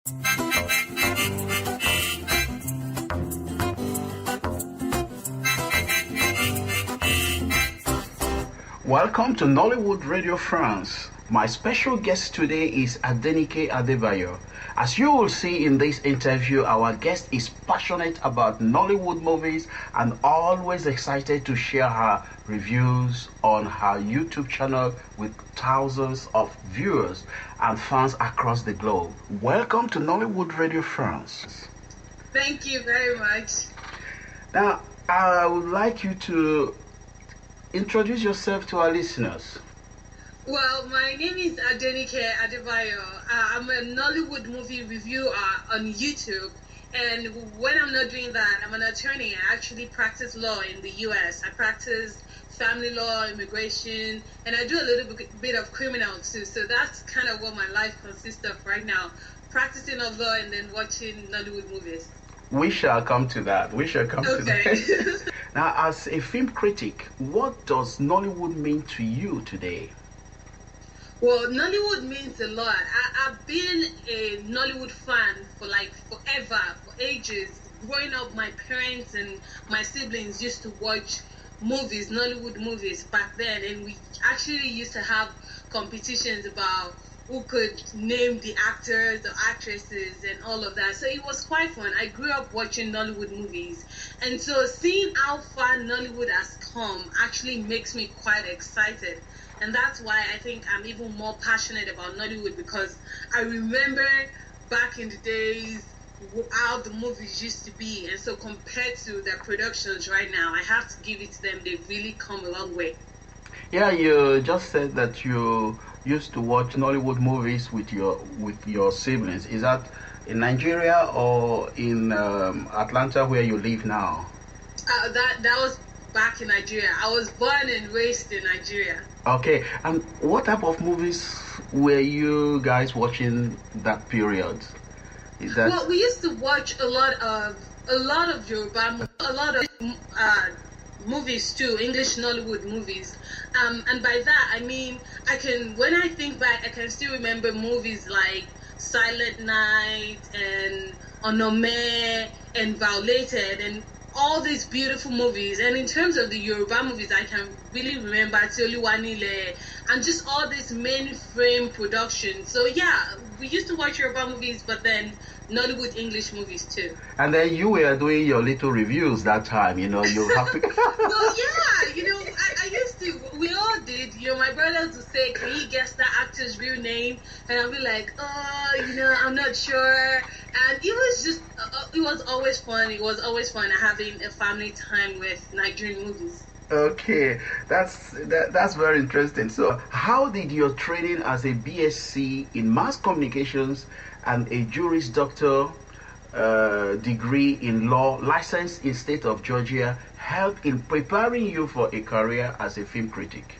Welcome to Nollywood Radio France. My special guest today is Adenike Adebayo. As you will see in this interview, our guest is passionate about Nollywood movies and always excited to share her reviews on her YouTube channel with thousands of viewers and fans across the globe. Welcome to Nollywood Radio France. Thank you very much. Now, I would like you to introduce yourself to our listeners. Well, my name is Adenike Adebayo. I'm a Nollywood movie reviewer on YouTube. And when I'm not doing that, I'm an attorney. I actually practice law in the US. I practice family law, immigration, and I do a little bit of criminal too. So that's kind of what my life consists of right now. Practicing of law and then watching Nollywood movies. We shall come to that. To that. Now, as a film critic, what does Nollywood mean to you today? Well, Nollywood means a lot. I've been a Nollywood fan for like forever, for ages. Growing up, my parents and my siblings used to watch movies, Nollywood movies back then, and we actually used to have competitions about who could name the actors or actresses and all of that. So it was quite fun. I grew up watching Nollywood movies. And so seeing how far Nollywood has come actually makes me quite excited. And that's why I think I'm even more passionate about Nollywood, because I remember back in the days how the movies used to be. And so compared to their productions right now, I have to give it to them. They've really come a long way. Yeah, you just said that you used to watch Nollywood movies with your siblings. Is that in Nigeria or in Atlanta, where you live now? That was back in Nigeria. I was born and raised in Nigeria. Okay, and what type of movies were you guys watching that period? Well, we used to watch a lot of Yoruba, a lot of movies too, English Nollywood movies. And by that I mean when I think back, I can still remember movies like Silent Night and Onome and Violated and all these beautiful movies. And in terms of the Yoruba movies, I can really remember Tioluwanile and just all these mainframe productions. So yeah, we used to watch Yoruba movies, but then Nollywood English movies too. And then you were doing your little reviews that time, you have to... Well, yeah, I used to, we all did, my brothers would say, can you guess that actor's real name? And I'll be like, I'm not sure. And it was just, it was always fun. It was always fun having a family time with Nigerian movies. Okay, that's very interesting. So how did your training as a BSc in mass communications and a Juris Doctor degree in law, licensed in state of Georgia, help in preparing you for a career as a film critic?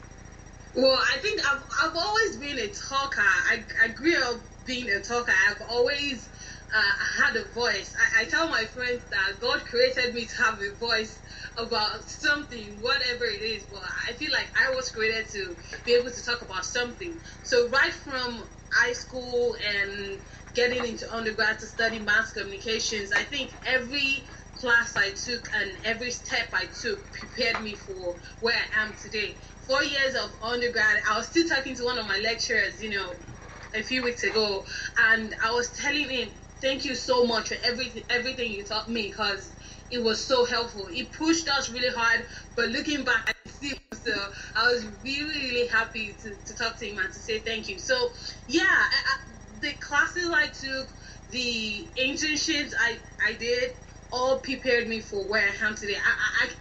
Well, I think I've always been a talker. I grew up being a talker. I've always had a voice. I tell my friends that God created me to have a voice about something, whatever it is, but I feel like I was created to be able to talk about something. So right from high school and getting into undergrad to study mass communications, I think every class I took and every step I took prepared me for where I am today. 4 years of undergrad, I was still talking to one of my lecturers, a few weeks ago, and I was telling him, thank you so much for everything you taught me, because it was so helpful. It pushed us really hard, but looking back, I see. So I was really, really happy to talk to him and to say thank you. So yeah, the classes I took, the internships I did, all prepared me for where I am today.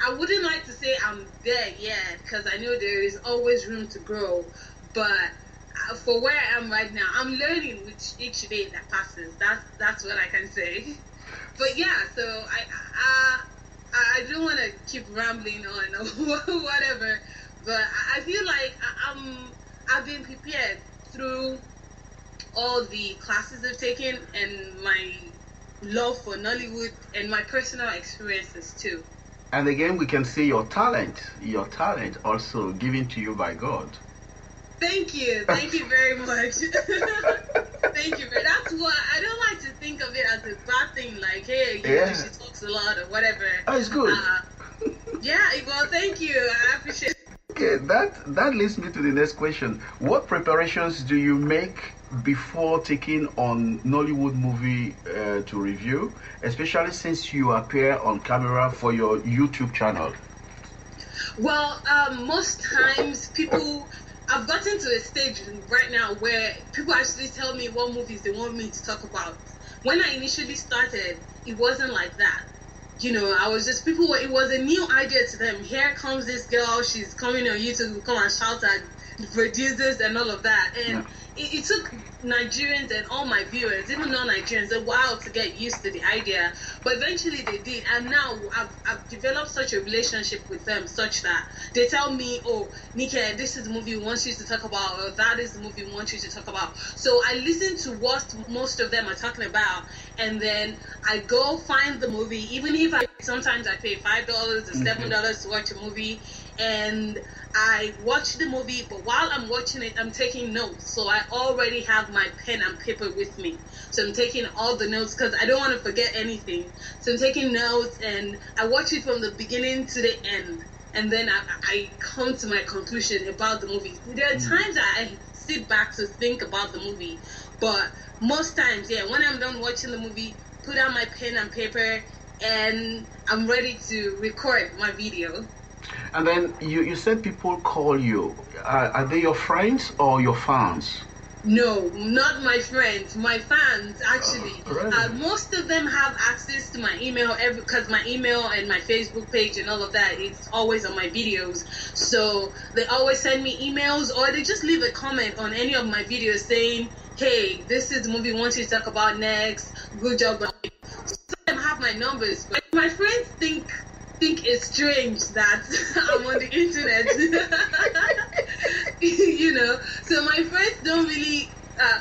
I wouldn't like to say I'm there yet, because I know there is always room to grow, but for where I am right now, I'm learning with each day that passes. That's what I can say. But yeah, so I don't want to keep rambling on or whatever, but I feel like I've been prepared through all the classes I've taken and my love for Nollywood and my personal experiences too. And again, we can see your talent also given to you by God. Thank you very much. Thank you. That's what I don't like to as a bad thing, like, hey, she talks a lot or whatever. Oh, it's good. Yeah, well, thank you. I appreciate it. Okay, that leads me to the next question. What preparations do you make before taking on Nollywood movie to review, especially since you appear on camera for your YouTube channel? Well, most times I've gotten to a stage right now where people actually tell me what movies they want me to talk about. When I initially started, it wasn't like that. I was just, it was a new idea to them. Here comes this girl, she's coming on YouTube to come and shout at producers and all of that. And it took Nigerians and all my viewers, even non-Nigerians, a while to get used to the idea. But eventually they did. And now I've developed such a relationship with them such that they tell me, oh, Nike, this is the movie we want you to talk about, or that is the movie we want you to talk about. So I listen to what most of them are talking about, and then I go find the movie, even if sometimes I pay $5 or $7 to watch a movie, and I watch the movie, but while I'm watching it, I'm taking notes. So I already have my pen and paper with me. So I'm taking all the notes because I don't want to forget anything. So I'm taking notes and I watch it from the beginning to the end. And then I come to my conclusion about the movie. There are times that I sit back to think about the movie, but most times, when I'm done watching the movie, put out my pen and paper and I'm ready to record my video. And then you said people call you. Are they your friends or your fans? No, not my friends. My fans, actually. Really? Most of them have access to my email because my email and my Facebook page and all of that, it's always on my videos. So they always send me emails, or they just leave a comment on any of my videos saying, hey, this is the movie we want you to talk about next. Good job. Some of them have my numbers, but my friends think it's strange that I'm on the internet. So my friends don't really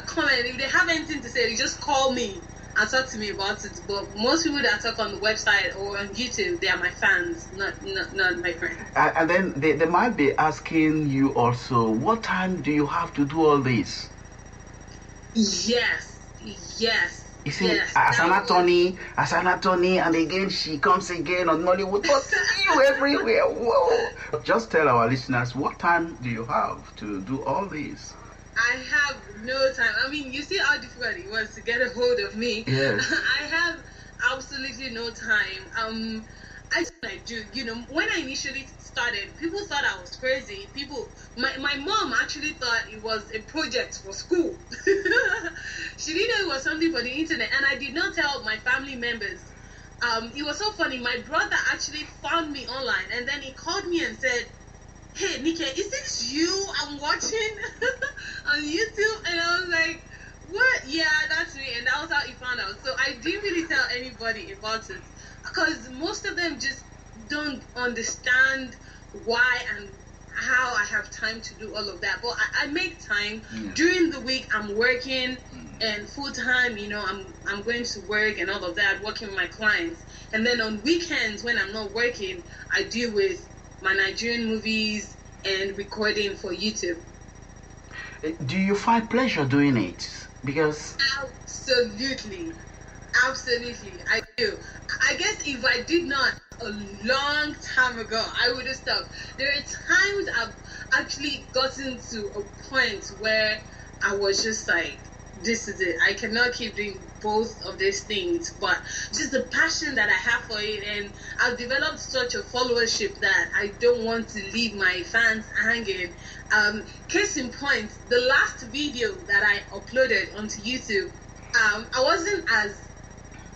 comment. If they have anything to say, they just call me and talk to me about it. But most people that talk on the website or on YouTube, they are my fans, not my friends. And then they might be asking you also, what time do you have to do all this? Yes. You see, as an attorney, and again she comes again on Nollywood, but see you everywhere. Whoa! Just tell our listeners, what time do you have to do all this? I have no time. I mean, you see how difficult it was to get a hold of me. Yes. I have absolutely no time. I do. When I initially started, people thought I was crazy. My mom actually thought it was a project for school. She didn't know it was something for the internet, and I did not tell my family members. It was so funny. My brother actually found me online, and then he called me and said, hey, Nike, is this you I'm watching on YouTube? And I was like, what? Yeah, that's me. And that was how he found out. So I didn't really tell anybody about it, because most of them just don't understand why and how I have time to do all of that. But I make time. During the week I'm working, and full time, I'm going to work and all of that, working with my clients. And then on weekends when I'm not working, I deal with my Nigerian movies and recording for YouTube. Do you find pleasure doing it? Because Absolutely, I do. I guess if I did not a long time ago, I would have stopped. There are times I've actually gotten to a point where I was just like, this is it. I cannot keep doing both of these things, but just the passion that I have for it, and I've developed such a followership that I don't want to leave my fans hanging. Case in point, the last video that I uploaded onto YouTube, I wasn't as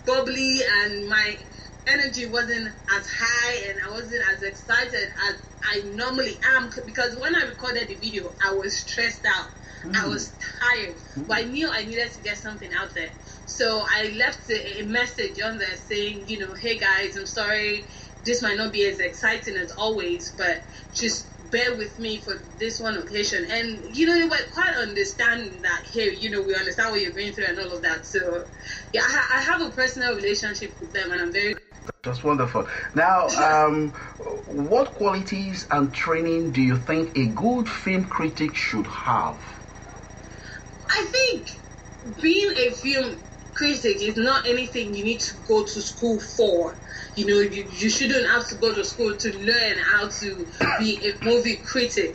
bubbly and my energy wasn't as high and I wasn't as excited as I normally am, because when I recorded the video, I was stressed out. I was tired, but I knew I needed to get something out there. So I left a message on there saying, hey guys, I'm sorry, this might not be as exciting as always, but just bear with me for this one occasion. And they were quite understanding that, hey, we understand what you're going through and all of that. So yeah, I have a personal relationship with them, and I'm very... That's wonderful. Now, what qualities and training do you think a good film critic should have? I think being a film critic is not anything you need to go to school for. You know, you shouldn't have to go to school to learn how to be a movie critic.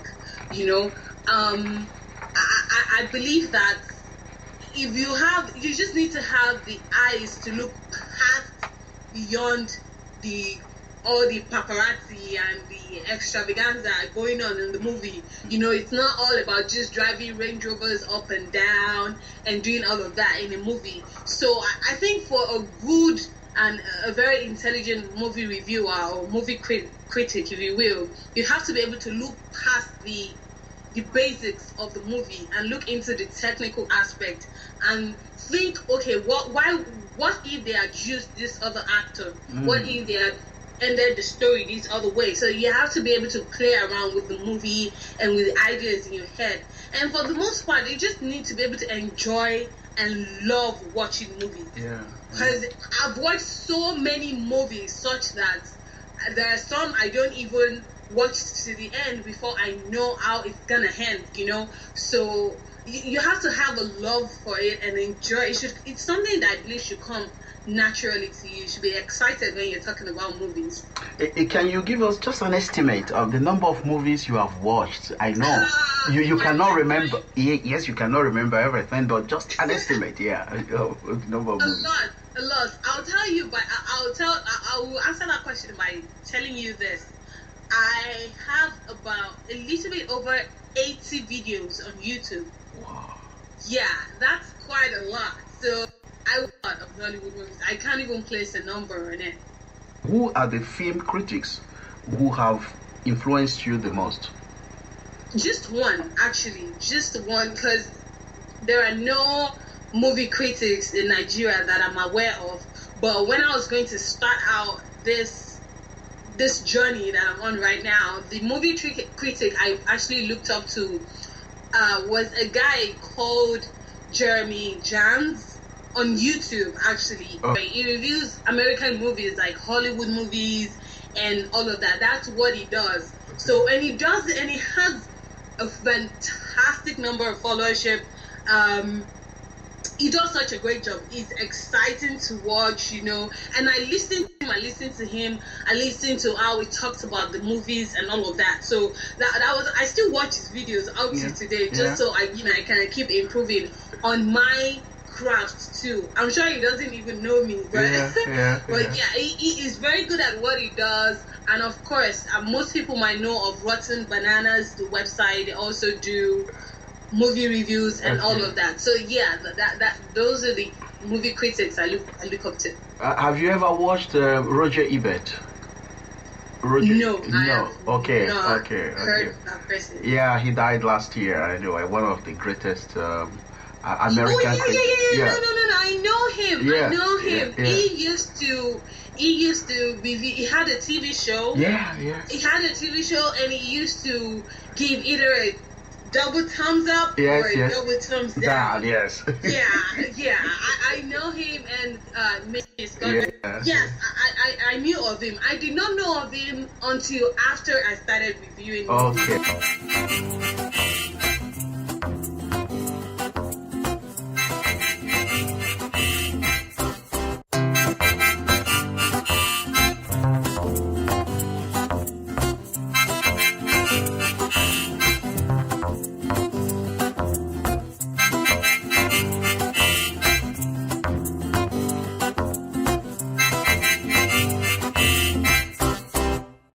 You know, I believe that if you just need to have the eyes to look past beyond all the paparazzi and the extravaganza going on in the movie. You know, it's not all about just driving Range Rovers up and down and doing all of that in a movie. So I think for a good and a very intelligent movie reviewer or movie critic, if you will, you have to be able to look past the basics of the movie and look into the technical aspect and think, okay, what if they had used this other actor? What if they had ended the story this other way? So you have to be able to play around with the movie and with the ideas in your head. And for the most part, you just need to be able to enjoy and love watching movies. Yeah. Because I've watched so many movies such that there are some I don't even watch to the end before I know how it's gonna end, you know. So you have to have a love for it and enjoy it. It's something that I believe should come naturally to you. You should be excited when you're talking about movies. Can you give us just an estimate of the number of movies you have watched? I know you cannot remember. Yes, you cannot remember everything, but just an estimate. Yeah, the number of movies. A lot. I'll tell you, but I will answer that question by telling you this. I have about a little bit over 80 videos on YouTube. Wow. Yeah, that's quite a lot. So I watch a lot of Nollywood movies. I can't even place a number on it. Who are the film critics who have influenced you the most? Just one, actually. Just one, because there are no movie critics in Nigeria that I'm aware of. But when I was going to start out this journey that I'm on right now, the movie critic I actually looked up to was a guy called Jeremy Jans on YouTube, actually. Oh. He reviews American movies, like Hollywood movies and all of that. That's what he does. So, and he does it, and he has a fantastic number of followership. He does such a great job. It's exciting to watch, you know. And I listen to him. I listen to how he talks about the movies and all of that. So that was, I still watch his videos up to today, just so I can keep improving on my craft too. I'm sure he doesn't even know me, but but he is very good at what he does. And of course, most people might know of Rotten Bananas, the website. They also do movie reviews and all of that. So yeah, that those are the movie critics I look up to. Have you ever watched Roger Ebert? No. Okay. Heard that person. Yeah, he died last year. Anyway, one of the greatest American. No. I know him. Yeah, I know him. Yeah. He used to be. He had a TV show. Yeah. He had a TV show, and he used to give either a double thumbs up or a double thumbs down. Yes. Yeah. I know him, and yes, I knew of him. I did not know of him until after I started reviewing. Okay.